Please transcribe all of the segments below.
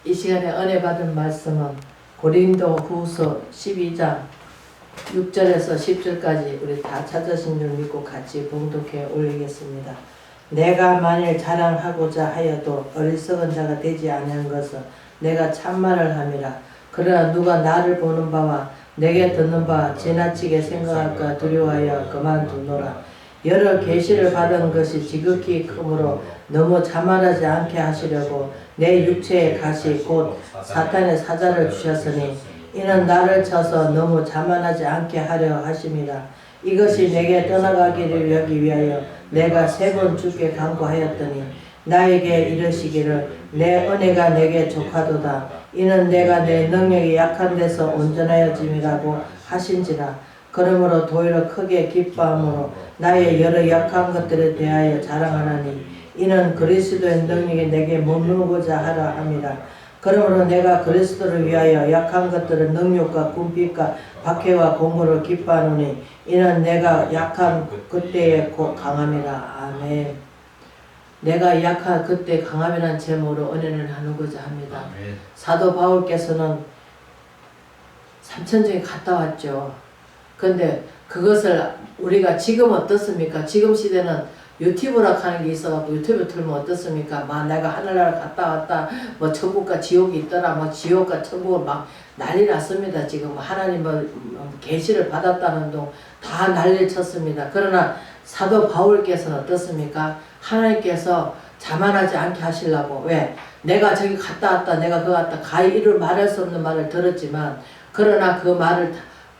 이 시간에 은혜 받은 말씀은 고린도 후서 12장 6절에서 10절까지 우리 다 찾으신 줄 믿고 같이 봉독해 올리겠습니다. 내가 만일 자랑하고자 하여도 어리석은 자가 되지 아니한 것은 내가 참말을 함이라. 그러나 누가 나를 보는 바와 내게 듣는 바 지나치게 생각할까 두려워하여 그만두노라. 여러 계시를 받은 것이 지극히 크므로 너무 자만하지 않게 하시려고 내 육체의 가시 곧 사탄의 사자를 주셨으니 이는 나를 쳐서 너무 자만하지 않게 하려 하심이라. 이것이 내게 떠나가기를 여기 위하여 내가 3번 주께 간구하였더니 나에게 이르시기를 내 은혜가 내게 족하도다. 이는 내가 내 능력이 약한 데서 온전하여짐이라고 하신지라. 그러므로 도리어 크게 기뻐함으로 나의 여러 약한 것들에 대하여 자랑하나니 이는 그리스도의 능력이 내게 머무르고자 하라 함이라. 그러므로 내가 그리스도를 위하여 약한 것들을 능력과 궁핍과 박해와 공고를 기뻐하노니 이는 내가 약한 그때에 곧 강함이라. 아멘. 내가 약한 그때 강함이라는 제목으로 은혜를 나누고자 합니다. 아멘. 사도 바울께서는 삼천정에 갔다 왔죠. 그런데 그것을 우리가 지금 어떻습니까? 지금 시대는 유튜브라 하는 게 있어갖고 유튜브 틀면 어떻습니까? 막 내가 하늘나라 갔다 왔다, 뭐 천국과 지옥이 있더라, 뭐 지옥과 천국을 막 난리 났습니다. 지금 하나님 계시를 받았다는 동 다 난리를 쳤습니다. 그러나 사도 바울께서는 어떻습니까? 하나님께서 자만하지 않게 하시려고. 왜? 내가 저기 갔다 왔다, 내가 그거 갔다, 가히 이를 말할 수 없는 말을 들었지만 그러나 그 말을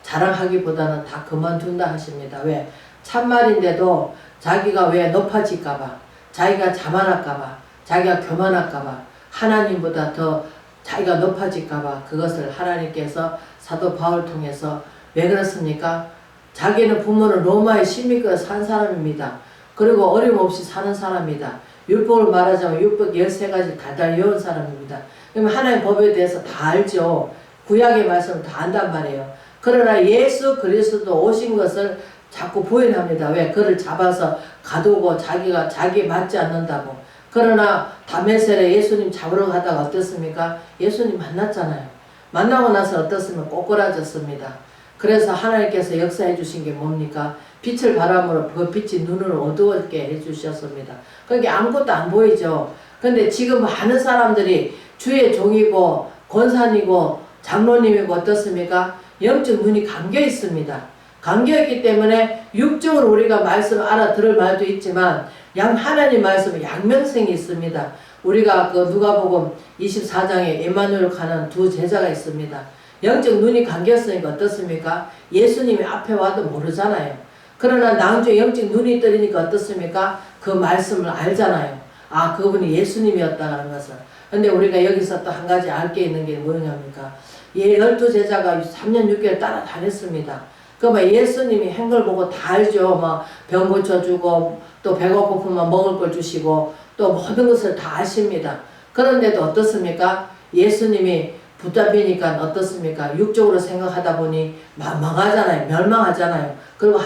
자랑하기보다는 다 그만둔다 하십니다. 왜? 참말인데도 자기가 왜 높아질까봐, 자기가 자만할까봐, 자기가 교만할까봐, 하나님보다 더 자기가 높아질까봐 그것을 하나님께서 사도 바울 통해서 왜 그렇습니까? 자기는 부모는 로마의 시민권을 산 사람입니다. 그리고 어림없이 사는 사람이다. 율법을 말하자면 율법 13가지 달달 외운 사람입니다. 그러면 하나님 법에 대해서 다 알죠. 구약의 말씀을 다 안단 말이에요. 그러나 예수 그리스도 오신 것을 자꾸 부인합니다. 왜? 그를 잡아서 가두고 자기 맞지 않는다고. 그러나 다메섹에 예수님 잡으러 가다가 어떻습니까? 예수님 만났잖아요. 만나고 나서 어떻습니까? 꼬꾸라졌습니다. 그래서 하나님께서 역사해 주신 게 뭡니까? 빛을 바람으로 그 빛이 눈을 어두웠게 해주셨습니다. 그러니까 아무것도 안 보이죠. 근데 지금 많은 사람들이 주의 종이고 권사님이고 장로님이고 어떻습니까? 영적 눈이 감겨 있습니다. 감겨있기 때문에 육적으로 우리가 말씀 알아들을 말도 있지만 하나님 말씀에 양면성이 있습니다. 우리가 그 누가복음 24장에 임마누엘 가는 두 제자가 있습니다. 영적 눈이 감겼으니까 어떻습니까? 예수님이 앞에 와도 모르잖아요. 그러나 낭주에 영적 눈이 뜨니까 어떻습니까? 그 말씀을 알잖아요. 아, 그분이 예수님이었다는 것을. 근데 우리가 여기서 또 한 가지 알 게 있는 게 뭐냐입니까? 12제자가 3년 6개월 따라다녔습니다. 그러면 예수님이 한 걸 보고 다 알죠. 병 고쳐주고 또 배가 고프면 먹을 걸 주시고 또 모든 것을 다 아십니다. 그런데도 어떻습니까? 예수님이 붙잡히니까 어떻습니까? 육적으로 생각하다 보니 망하잖아요. 멸망하잖아요. 그리고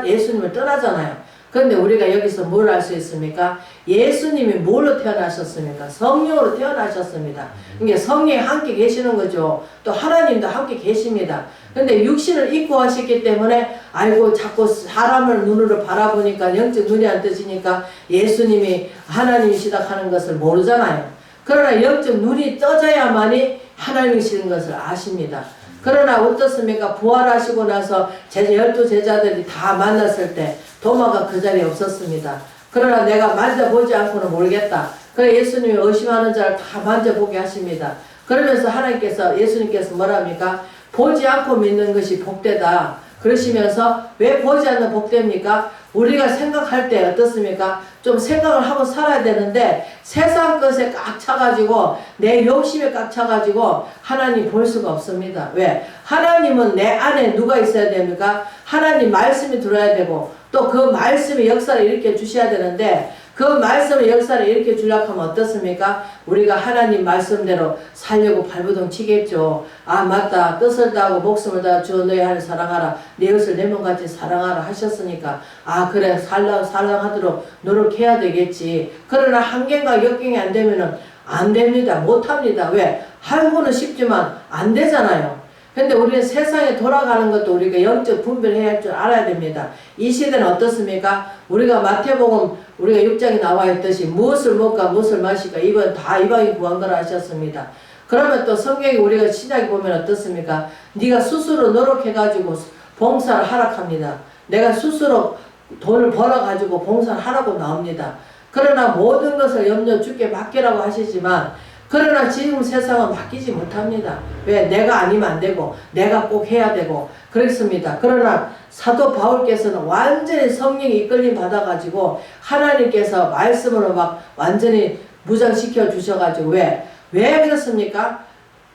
예수님을 떠나잖아요. 그런데 우리가 여기서 뭘 알 수 있습니까? 예수님이 뭘로 태어나셨습니까? 성령으로 태어나셨습니다. 그러니까 성령이 함께 계시는 거죠. 또 하나님도 함께 계십니다. 근데 육신을 입고 하셨기 때문에 자꾸 사람을 눈으로 바라보니까 영적 눈이 안 뜨시니까 예수님이 하나님이시다 하는 것을 모르잖아요. 그러나 영적 눈이 떠져야만이 하나님이시는 것을 아십니다. 그러나 어떻습니까? 부활하시고 나서 12제자들이 다 만났을 때 도마가 그 자리에 없었습니다. 그러나 내가 만져보지 않고는 모르겠다. 그래 예수님이 의심하는 자를 다 만져보게 하십니다. 그러면서 예수님께서 뭐랍니까? 보지 않고 믿는 것이 복되다. 그러시면서 왜 보지 않는 복됩니까? 우리가 생각할 때 어떻습니까? 좀 생각을 하고 살아야 되는데 세상 것에 꽉 차가지고 내 욕심에 꽉 차가지고 하나님 볼 수가 없습니다. 왜? 하나님은 내 안에 누가 있어야 됩니까? 하나님 말씀이 들어야 되고 또 그 말씀의 역사를 일으켜 주셔야 되는데 그 말씀의 역사를 일으켜 주려고 하면 어떻습니까? 우리가 하나님 말씀대로 살려고 발버둥 치겠죠. 아 맞다. 뜻을 다하고 목숨을 다하 주 너의 하나님 사랑하라. 내 이웃을 내 몸같이 사랑하라 하셨으니까 아 그래 사랑하도록 노력해야 되겠지. 그러나 한경과 역경이 안 되면은 안 됩니다. 못 합니다. 왜? 하고는 싶지만 안 되잖아요. 근데 우리는 세상에 돌아가는 것도 우리가 영적 분별해야 할 줄 알아야 됩니다. 이 시대는 어떻습니까? 우리가 마태복음 우리가 6장에 나와 있듯이 무엇을 먹까 무엇을 마실까 이번 다 이방인 구한 거라 하셨습니다. 그러면 또 성경에 우리가 신약에 보면 어떻습니까? 네가 스스로 노력해가지고 봉사를 하락합니다. 내가 스스로 돈을 벌어가지고 봉사를 하라고 나옵니다. 그러나 모든 것을 염려 주께 맡기라고 하시지만 그러나 지금 세상은 맡기지 못합니다. 왜? 내가 아니면 안 되고 내가 꼭 해야 되고 그렇습니다. 그러나 사도 바울께서는 완전히 성령이 이끌림 받아가지고 하나님께서 말씀으로 막 완전히 무장시켜 주셔가지고 왜 그렇습니까?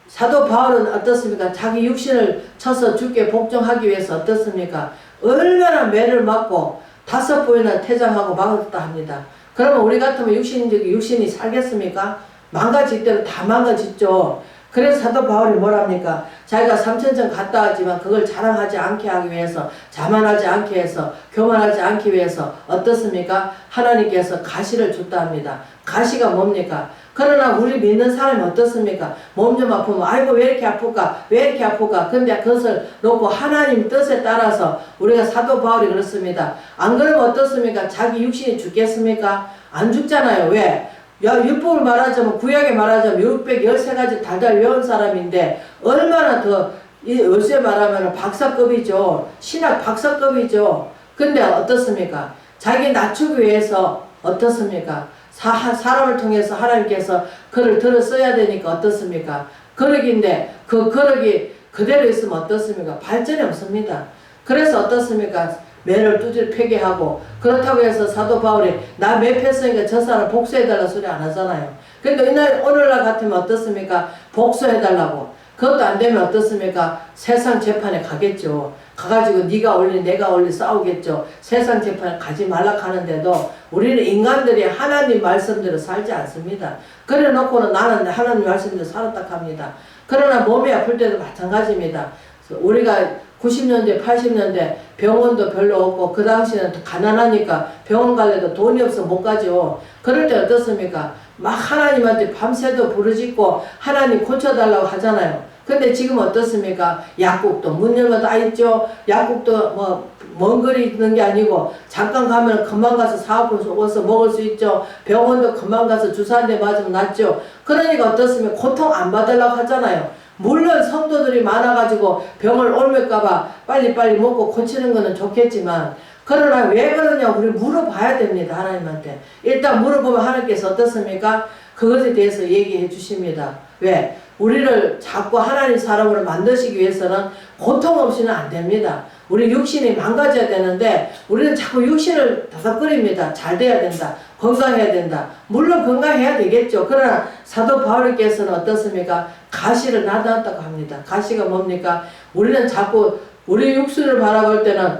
사도 바울은 어떻습니까? 자기 육신을 쳐서 주께 복종하기 위해서 어떻습니까? 얼마나 매를 맞고 5번이나 퇴장하고 막았다 합니다. 그러면 우리 같으면 육신이 살겠습니까? 망가질 때는 다 망가졌죠. 그래서 사도 바울이 뭐랍니까? 자기가 3천전 갔다 왔지만 그걸 자랑하지 않게 하기 위해서, 자만하지 않게 해서, 교만하지 않기 위해서 어떻습니까? 하나님께서 가시를 줬다 합니다. 가시가 뭡니까? 그러나 우리 믿는 사람이 어떻습니까? 몸 좀 아프면 아이고 왜 이렇게 아플까? 왜 이렇게 아플까? 근데 그것을 놓고 하나님 뜻에 따라서 우리가 사도 바울이 그렇습니다. 안 그러면 어떻습니까? 자기 육신이 죽겠습니까? 안 죽잖아요. 왜? 율법을 말하자면 구약에 말하자면 613가지 달달 외운 사람인데 얼마나 더 요새 말하면 박사급이죠. 신학 박사급이죠. 근데 어떻습니까? 자기 낮추기 위해서 어떻습니까? 사람을 통해서 하나님께서 그를 들어 써야 되니까 어떻습니까? 거룩인데 그 거룩이 그대로 있으면 어떻습니까? 발전이 없습니다. 그래서 어떻습니까? 매를 두드려 패게 하고 그렇다고 해서 사도 바울이 나 매패했으니까 저 사람 복수해달라 소리 안 하잖아요. 근데 오늘날 같으면 어떻습니까? 복수해달라고. 그것도 안 되면 어떻습니까? 세상 재판에 가겠죠. 가가지고 네가 올리 내가 올리 싸우겠죠. 세상 재판에 가지 말라 하는데도 우리는 인간들이 하나님 말씀대로 살지 않습니다. 그래 놓고는 나는 하나님 말씀대로 살았다 합니다. 그러나 몸이 아플 때도 마찬가지입니다. 우리가 90년대 80년대 병원도 별로 없고 그 당시에는 가난하니까 병원 갈래도 돈이 없어 못 가죠. 그럴 때 어떻습니까? 막 하나님한테 밤새도 부르짖고 하나님 고쳐달라고 하잖아요. 근데 지금 어떻습니까? 약국도 문 열면 다 있죠. 약국도 뭐 먼 거리 있는 게 아니고 잠깐 가면 금방 가서 사고 와서 먹을 수 있죠. 병원도 금방 가서 주사 한 대 맞으면 낫죠. 그러니까 어떻습니까? 고통 안 받으려고 하잖아요. 물론 성도들이 많아가지고 병을 옮을까봐 빨리빨리 먹고 고치는 거는 좋겠지만 그러나 왜 그러냐 우리 물어봐야 됩니다. 하나님한테. 일단 물어보면 하나님께서 어떻습니까? 그것에 대해서 얘기해 주십니다. 왜? 우리를 자꾸 하나님 사람으로 만드시기 위해서는 고통 없이는 안 됩니다. 우리 육신이 망가져야 되는데 우리는 자꾸 육신을 다독거립니다. 잘 돼야 된다. 건강해야 된다. 물론 건강해야 되겠죠. 그러나 사도 바울께서는 어떻습니까? 가시를 나타났다고 합니다. 가시가 뭡니까? 우리는 자꾸 우리 육신을 바라볼 때는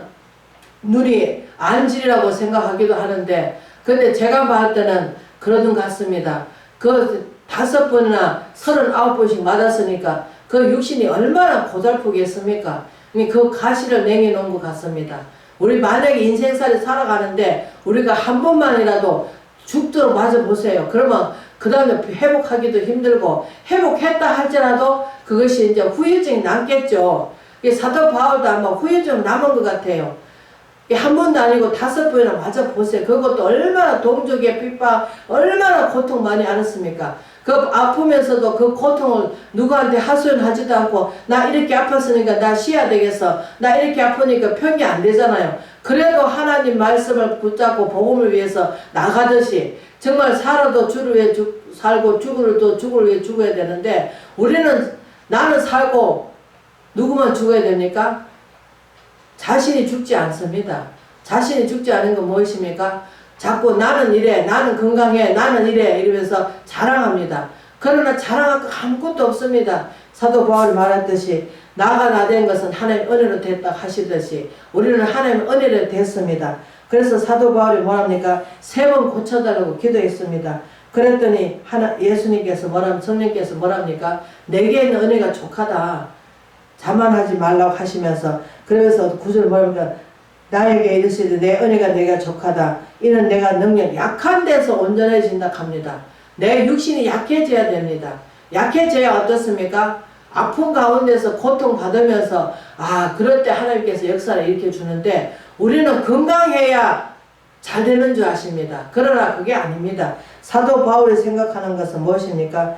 눈이 안질이라고 생각하기도 하는데 근데 제가 봤을 때는 그러던 것 같습니다. 그 5번이나 39번씩 맞았으니까 그 육신이 얼마나 고달프겠습니까? 그 가시를 냉해 놓은 것 같습니다. 우리 만약에 인생살이 살아가는데 우리가 한 번만이라도 죽도록 맞아보세요. 그러면 그 다음에 회복하기도 힘들고 회복했다 할지라도 그것이 이제 후유증이 남겠죠. 사도 바울도 아마 후유증 남은 것 같아요. 한 번도 아니고 5번이나 맞아보세요. 그것도 얼마나 동족의 핍박, 얼마나 고통 많이 알았습니까? 그 아프면서도 그 고통을 누구한테 하소연하지도 않고 나 이렇게 아팠으니까 나 쉬어야 되겠어. 나 이렇게 아프니까 편이 안 되잖아요. 그래도 하나님 말씀을 붙잡고 복음을 위해서 나가듯이 정말 살아도 주를 위해 살고 죽어도 죽을 위해 죽어야 되는데 우리는 나는 살고 누구만 죽어야 됩니까? 자신이 죽지 않습니다. 자신이 죽지 않은 건 무엇입니까? 자꾸 나는 이래, 나는 건강해, 나는 이래 이러면서 자랑합니다. 그러나 자랑할 거 아무것도 없습니다. 사도 바울이 말했듯이 나가 나 된 것은 하나님 은혜로 됐다 하시듯이 우리는 하나님 은혜로 됐습니다. 그래서 사도 바울이 뭐랍니까? 3번 고쳐달라고 기도했습니다. 그랬더니 예수님께서 성령께서 뭐랍니까? 내게 있는 은혜가 족하다. 자만하지 말라고 하시면서 그래서 9절 뭐랍니까? 나에게 이르시되 내 은혜가 내가 족하다. 이는 내가 능력 약한 데서 온전해진다 합니다. 내 육신이 약해져야 됩니다. 약해져야 어떻습니까? 아픈 가운데서 고통받으면서 그럴 때 하나님께서 역사를 일으켜주는데 우리는 건강해야 잘 되는 줄 아십니다. 그러나 그게 아닙니다. 사도 바울이 생각하는 것은 무엇입니까?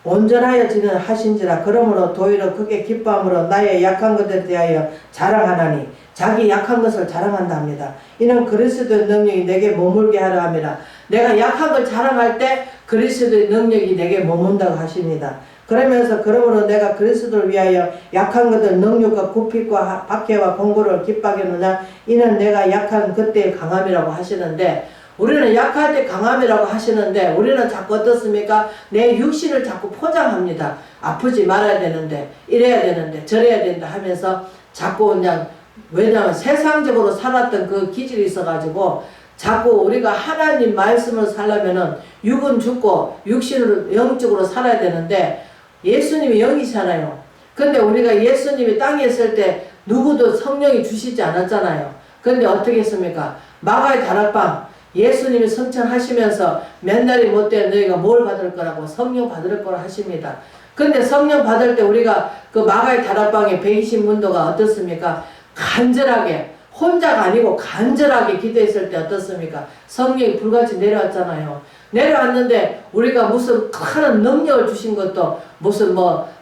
온전하여 지는 하신지라 그러므로 도리어 크게 기뻐함으로 나의 약한 것에 대하여 자랑하나니 자기 약한 것을 자랑한답니다. 이는 그리스도의 능력이 내게 머물게 하려 함이라. 내가 약한 걸 자랑할 때 그리스도의 능력이 내게 머문다고 하십니다. 그러면서 그러므로 내가 그리스도를 위하여 약한 것들 능력과 굽힘과 박해와 공고를 기뻐하게 하느냐 이는 내가 약한 그때의 강함이라고 하시는데 우리는 약할 때 강함이라고 하시는데 우리는 자꾸 어떻습니까? 내 육신을 자꾸 포장합니다. 아프지 말아야 되는데 이래야 되는데 저래야 된다 하면서 자꾸 그냥 왜냐하면 세상적으로 살았던 그 기질이 있어가지고 자꾸 우리가 하나님 말씀을 살려면은 육은 죽고 육신으로 영적으로 살아야 되는데 예수님이 영이잖아요. 근데 우리가 예수님이 땅에 있을 때 누구도 성령이 주시지 않았잖아요. 근데 어떻게 했습니까? 마가의 다락방 예수님이 성천하시면서 몇 날이 못돼 너희가 뭘 받을 거라고 성령 받을 거라 하십니다. 근데 성령 받을 때 우리가 그 마가의 다락방에 120문도가 어떻습니까? 간절하게 혼자가 아니고 간절하게 기도했을 때 어떻습니까? 성령이 불같이 내려왔잖아요. 내려왔는데 우리가 무슨 큰 능력을 주신 것도 무슨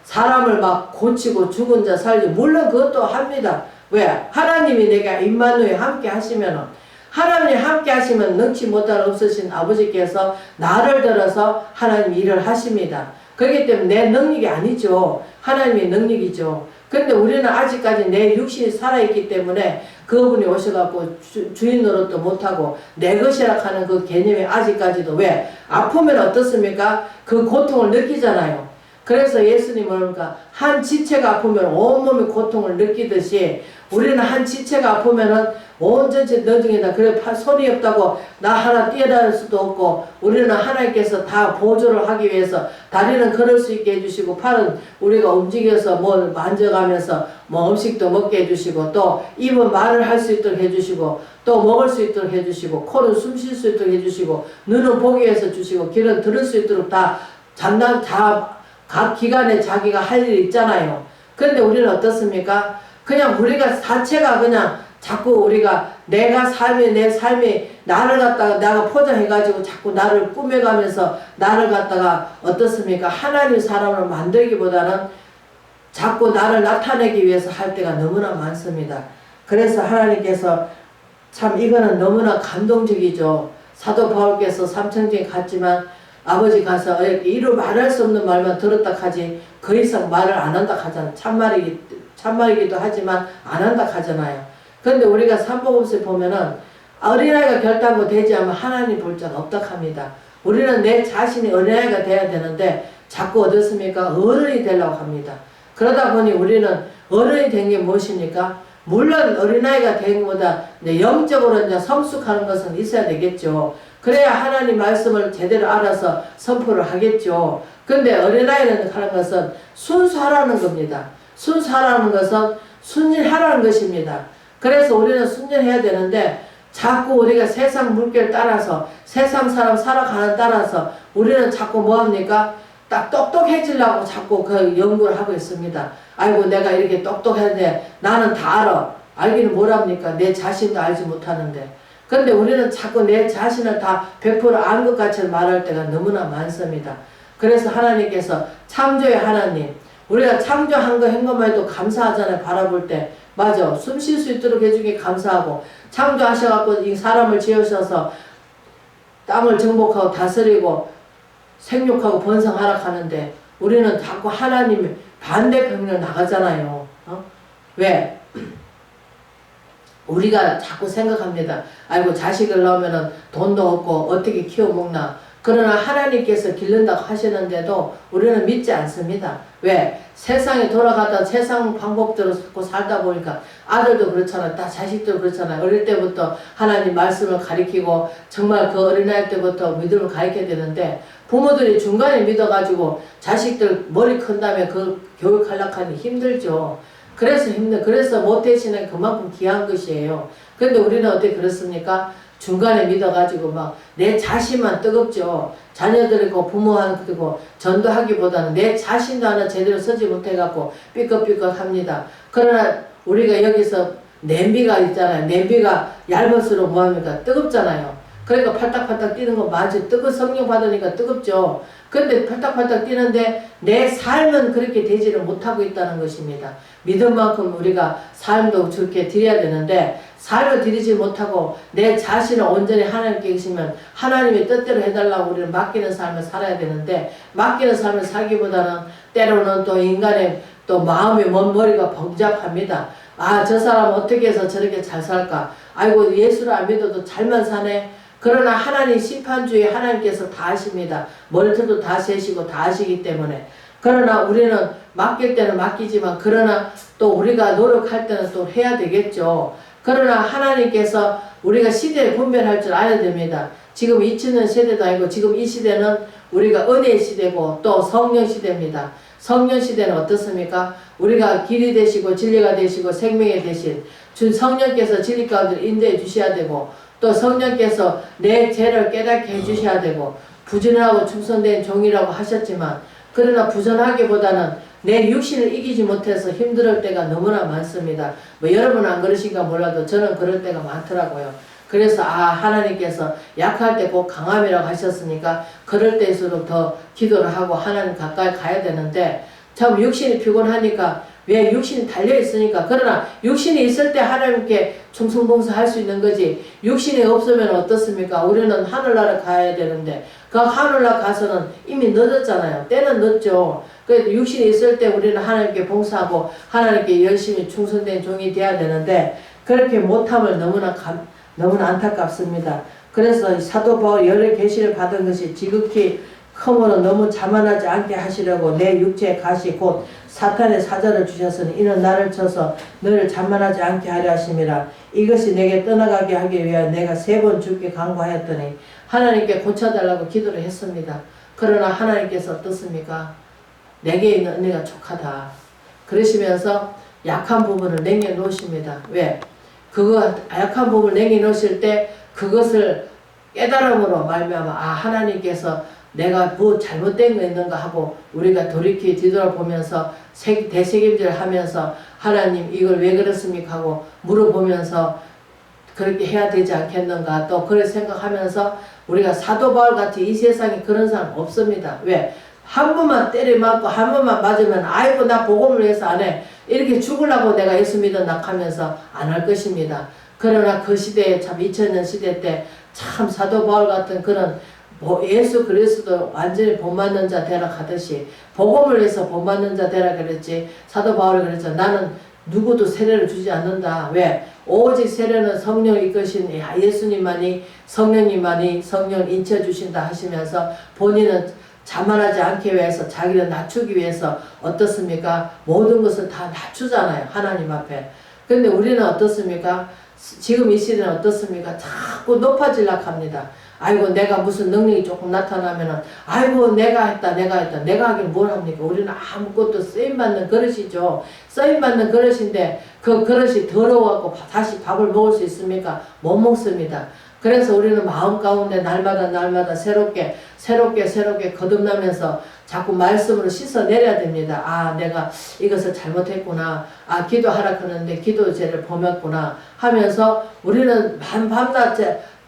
사람을 막 고치고 죽은 자 살리고 물론 그것도 합니다. 왜? 하나님이 내가 임마누엘 함께 하시면은 하나님이 함께 하시면 능치 못할 없으신 아버지께서 나를 들어서 하나님 일을 하십니다. 그렇기 때문에 내 능력이 아니죠. 하나님의 능력이죠. 근데 우리는 아직까지 내 육신이 살아있기 때문에 그분이 오셔갖고 주인 노릇도 못하고 내 것이라 하는 그 개념이 아직까지도 왜? 아프면 어떻습니까? 그 고통을 느끼잖아요. 그래서 예수님은 그러니까 한 지체가 아프면 온몸의 고통을 느끼듯이 우리는 한 지체가 아프면은 온 전체 너중이다. 그래 손이 없다고 나 하나 뛰어다닐 수도 없고 우리는 하나님께서 다 보조를 하기 위해서 다리는 걸을 수 있게 해주시고 팔은 우리가 움직여서 뭘 만져가면서 음식도 먹게 해주시고 또 입은 말을 할 수 있도록 해주시고 또 먹을 수 있도록 해주시고 코는 숨 쉴 수 있도록 해주시고 눈은 보기 위해서 주시고 귀는 들을 수 있도록 다 각 기관에 자기가 할 일이 있잖아요. 그런데 우리는 어떻습니까? 그냥 우리가 자체가 그냥 자꾸 우리가 내 삶이 나를 갖다가 내가 포장해가지고 자꾸 나를 꾸며가면서 나를 갖다가 어떻습니까? 하나님 사람을 만들기보다는 자꾸 나를 나타내기 위해서 할 때가 너무나 많습니다. 그래서 하나님께서 참 이거는 너무나 감동적이죠. 사도 바울께서 삼천지에 갔지만 아버지 가서 이루 말할 수 없는 말만 들었다 하지 그 이상 말을 안 한다 하잖아요. 참말이기도 하지만 안 한다 하잖아요. 그런데 우리가 삼복음서에 보면은 어린아이가 결단코 되지 않으면 하나님 볼 자가 없다 합니다. 우리는 내 자신이 어린아이가 돼야 되는데 자꾸 어떻습니까? 어른이 되려고 합니다. 그러다 보니 우리는 어른이 된 게 무엇입니까? 물론 어린아이가 되는 것보다 영적으로 이제 성숙하는 것은 있어야 되겠죠. 그래야 하나님 말씀을 제대로 알아서 선포를 하겠죠. 근데 어린아이는 하는 것은 순수하라는 겁니다. 순수하라는 것은 순진하라는 것입니다. 그래서 우리는 순진해야 되는데 자꾸 우리가 세상 물결 따라서 세상 사람 살아가는 따라서 우리는 자꾸 뭐합니까? 딱 똑똑해지려고 자꾸 그 연구를 하고 있습니다. 아이고 내가 이렇게 똑똑한데 나는 다 알아. 알기는 뭐랍니까? 내 자신도 알지 못하는데. 그런데 우리는 자꾸 내 자신을 다 100% 아는 것 같이 말할 때가 너무나 많습니다. 그래서 하나님께서 창조의 하나님 우리가 창조한 거 한 것만 해도 감사하잖아요. 바라볼 때. 맞아. 숨 쉴 수 있도록 해주기 감사하고 창조하셔갖고 이 사람을 지으셔서 땅을 정복하고 다스리고 생육하고 번성하라 하는데 우리는 자꾸 하나님 반대편으로 나가잖아요. 왜? 우리가 자꾸 생각합니다. 아이고 자식을 낳으면 돈도 없고 어떻게 키워먹나. 그러나 하나님께서 기른다고 하시는데도 우리는 믿지 않습니다. 왜? 세상에 돌아가다 세상 방법대로 자꾸 살다 보니까 아들도 그렇잖아요. 다 자식도 그렇잖아요. 어릴 때부터 하나님 말씀을 가리키고 정말 그 어린아이 때부터 믿음을 가르쳐야 되는데 부모들이 중간에 믿어가지고 자식들 머리 큰 다음에 그 교육하려고 하니 힘들죠. 그래서 못해지는 그만큼 귀한 것이에요. 그런데 우리는 어떻게 그렇습니까? 중간에 믿어가지고 막 내 자신만 뜨겁죠. 자녀들이고 부모하고 전도하기보다는 내 자신도 하나 제대로 쓰지 못해갖고 삐걱삐걱 합니다. 그러나 우리가 여기서 냄비가 있잖아요. 냄비가 얇을수록 뭐합니까? 뜨겁잖아요. 그러니까 팔딱팔딱 뛰는 거 맞아. 성령 받으니까 뜨겁죠. 근데 팔딱팔딱 뛰는데 내 삶은 그렇게 되지를 못하고 있다는 것입니다. 믿음만큼 우리가 삶도 저렇게 드려야 되는데 삶을 드리지 못하고 내 자신을 온전히 하나님께 계시면 하나님의 뜻대로 해달라고 우리는 맡기는 삶을 살아야 되는데 맡기는 삶을 살기보다는 때로는 또 인간의 또 마음이 머리가 복잡합니다. 아, 저 사람 어떻게 해서 저렇게 잘 살까? 아이고, 예수를 안 믿어도 잘만 사네. 그러나 하나님 심판주에 하나님께서 다 하십니다. 머리털도 다 세시고 다 하시기 때문에. 그러나 우리는 맡길 때는 맡기지만 그러나 또 우리가 노력할 때는 또 해야 되겠죠. 그러나 하나님께서 우리가 시대를 분별할 줄 알아야 됩니다. 지금 2000년 세대도 아니고 지금 이 시대는 우리가 은혜의 시대고 또 성령 시대입니다. 성령 시대는 어떻습니까? 우리가 길이 되시고 진리가 되시고 생명이 되신 주 성령께서 진리 가운데 인도해 주셔야 되고 또 성령께서 내 죄를 깨닫게 해주셔야 되고 부지런하고 충성된 종이라고 하셨지만 그러나 부전하기보다는 내 육신을 이기지 못해서 힘들 때가 너무나 많습니다. 뭐 여러분은 안 그러신가 몰라도 저는 그럴 때가 많더라고요. 그래서 하나님께서 약할 때 꼭 강함이라고 하셨으니까 그럴 때일수록 더 기도를 하고 하나님 가까이 가야 되는데 참 육신이 피곤하니까 왜 육신이 달려있으니까 그러나 육신이 있을 때 하나님께 충성봉사할 수 있는 거지 육신이 없으면 어떻습니까? 우리는 하늘나라 가야 되는데 그 하늘나라 가서는 이미 늦었잖아요. 때는 늦죠. 그래도 육신이 있을 때 우리는 하나님께 봉사하고 하나님께 열심히 충성된 종이 되어야 되는데 그렇게 못함을 너무나 안타깝습니다. 그래서 사도 바울 열의 계시를 받은 것이 지극히 크므로 너무 자만하지 않게 하시려고 내 육체의 가시 곧 사탄의 사자를 주셨으니 이는 나를 쳐서 너를 자만하지 않게 하려 하심이라. 이것이 내게 떠나가게 하기 위하여 내가 3번 주께 간구하였더니 하나님께 고쳐달라고 기도를 했습니다. 그러나 하나님께서 어떻습니까? 내게 있는 은혜가 족하다. 그러시면서 약한 부분을 남겨놓으십니다. 왜? 그거 약한 부분을 남겨놓으실 때 그것을 깨달음으로 말미암아 하나님께서 내가 뭐 잘못된 거 있는가 하고 우리가 돌이켜 뒤돌아보면서 대책임질 하면서 하나님 이걸 왜 그렇습니까 하고 물어보면서 그렇게 해야 되지 않겠는가 또 그렇게 생각하면서 우리가 사도 바울 같이 이 세상에 그런 사람 없습니다. 왜? 한 번만 때려 맞고 한 번만 맞으면 아이고 나 복음을 위해서 안 해. 이렇게 죽으려고 내가 예수 믿었나 하면서 안 할 것입니다. 그러나 그 시대에 참 2000년 시대 때 참 사도 바울 같은 그런 예수 그리스도 완전히 본받는 자 되라 하듯이 복음을 위해서 본받는 자 되라 그랬지 사도 바울이 그랬죠. 나는 누구도 세례를 주지 않는다. 왜? 오직 세례는 성령이 이끄신 예수님만이 성령님만이 성령 인쳐주신다 하시면서 본인은 자만하지 않기 위해서 자기를 낮추기 위해서 어떻습니까? 모든 것을 다 낮추잖아요. 하나님 앞에. 근데 우리는 어떻습니까? 지금 이 시대는 어떻습니까? 자꾸 높아지려고 합니다. 아이고 내가 무슨 능력이 조금 나타나면은 아이고 내가 했다 내가 하긴 뭘 합니까? 우리는 아무것도 쓰임받는 그릇이죠. 쓰임받는 그릇인데 그 그릇이 더러워갖고 다시 밥을 먹을 수 있습니까? 못 먹습니다. 그래서 우리는 마음 가운데 날마다 새롭게 거듭나면서 자꾸 말씀으로 씻어내려야 됩니다. 내가 이것을 잘못했구나. 기도하라 그러는데 기도죄를 범했구나 하면서 우리는 밤낮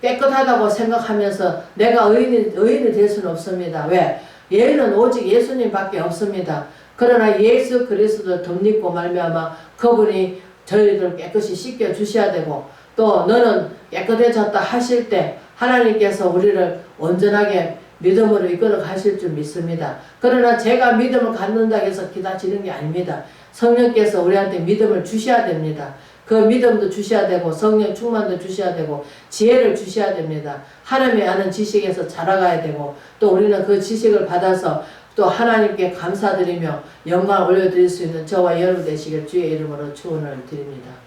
깨끗하다고 생각하면서 내가 의인이 될 수는 없습니다. 왜? 예의는 오직 예수님밖에 없습니다. 그러나 예수 그리스도를 덧입고 말미암아 그분이 저희들 깨끗이 씻겨 주셔야 되고 또 너는 깨끗해졌다 하실 때 하나님께서 우리를 온전하게 믿음으로 이끌어 가실 줄 믿습니다. 그러나 제가 믿음을 갖는다 해서 기다치는 게 아닙니다. 성령께서 우리한테 믿음을 주셔야 됩니다. 그 믿음도 주셔야 되고 성령 충만도 주셔야 되고 지혜를 주셔야 됩니다. 하나님의 아는 지식에서 자라가야 되고 또 우리는 그 지식을 받아서 또 하나님께 감사드리며 영광을 올려드릴 수 있는 저와 여러분 되시길 주의 이름으로 축원을 드립니다.